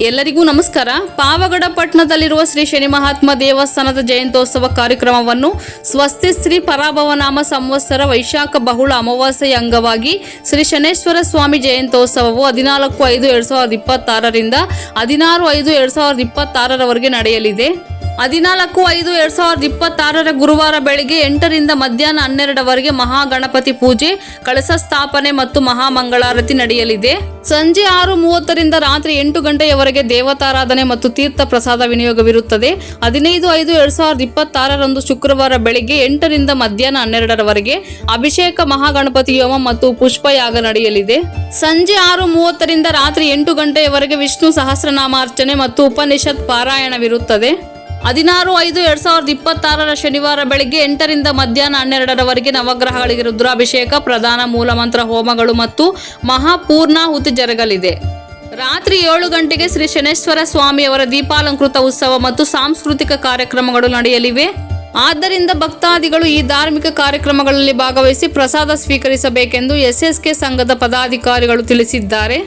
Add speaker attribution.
Speaker 1: ಎಲ್ಲರಿಗೂ ನಮಸ್ಕಾರ. ಪಾವಗಡ ಪಟ್ಟಣದಲ್ಲಿರುವ ಶ್ರೀ ಶನಿ ಮಹಾತ್ಮ ದೇವಸ್ಥಾನದ ಜಯಂತ್ಯೋತ್ಸವ ಕಾರ್ಯಕ್ರಮವನ್ನು ಸ್ವಸ್ತಿ ಶ್ರೀ ಪರಾಭವನಾಮ ಸಂವತ್ಸರ ವೈಶಾಖ ಬಹುಳ ಅಮಾವಾಸ್ಯೆಯ ಅಂಗವಾಗಿ ಶ್ರೀ ಶನೇಶ್ವರ ಸ್ವಾಮಿ ಜಯಂತ್ಯೋತ್ಸವವು 14/5/2026 ರಿಂದ 16/5/2026 ನಡೆಯಲಿದೆ. 14/5/2026 ಗುರುವಾರ ಬೆಳಿಗ್ಗೆ 8 ರಿಂದ ಮಧ್ಯಾಹ್ನ 12 ಮಹಾಗಣಪತಿ ಪೂಜೆ, ಕಳಸ ಸ್ಥಾಪನೆ ಮತ್ತು ಮಹಾಮಂಗಳಾರತಿ ನಡೆಯಲಿದೆ. ಸಂಜೆ 6:30 ರಿಂದ ರಾತ್ರಿ 8 ಗಂಟೆಯವರೆಗೆ ದೇವತಾರಾಧನೆ ಮತ್ತು ತೀರ್ಥ ಪ್ರಸಾದ ವಿನಿಯೋಗವಿರುತ್ತದೆ. 15/5/2026 ಶುಕ್ರವಾರ ಬೆಳಿಗ್ಗೆ 8 ರಿಂದ ಮಧ್ಯಾಹ್ನ 12 ಅಭಿಷೇಕ, ಮಹಾಗಣಪತಿ ಹೋಮ ಮತ್ತು ಪುಷ್ಪಯಾಗ ನಡೆಯಲಿದೆ. ಸಂಜೆ 6:30 ರಿಂದ ರಾತ್ರಿ 8 ಗಂಟೆಯವರೆಗೆ ವಿಷ್ಣು ಸಹಸ್ರನಾಮಾರ್ಚನೆ ಮತ್ತು ಉಪನಿಷತ್ ಪಾರಾಯಣವಿರುತ್ತದೆ. 16/5/2026 ಶನಿವಾರ ಬೆಳಿಗ್ಗೆ 8 ರಿಂದ ಮಧ್ಯಾಹ್ನ 12 ನವಗ್ರಹಗಳಿಗೆ ರುದ್ರಾಭಿಷೇಕ, ಪ್ರಧಾನ ಮೂಲಮಂತ್ರ ಹೋಮಗಳು ಮತ್ತು ಮಹಾಪೂರ್ಣಾಹುತಿ ಜರುಗಲಿದೆ. ರಾತ್ರಿ 7 ಗಂಟೆಗೆ ಶ್ರೀ ಶನೇಶ್ವರ ಸ್ವಾಮಿಯವರ ದೀಪಾಲಂಕೃತ ಉತ್ಸವ ಮತ್ತು ಸಾಂಸ್ಕೃತಿಕ ಕಾರ್ಯಕ್ರಮಗಳು ನಡೆಯಲಿವೆ. ಆದ್ದರಿಂದ ಭಕ್ತಾದಿಗಳು ಈ ಧಾರ್ಮಿಕ ಕಾರ್ಯಕ್ರಮಗಳಲ್ಲಿ ಭಾಗವಹಿಸಿ ಪ್ರಸಾದ ಸ್ವೀಕರಿಸಬೇಕೆಂದು SSK ಸಂಘದ ಪದಾಧಿಕಾರಿಗಳು ತಿಳಿಸಿದ್ದಾರೆ.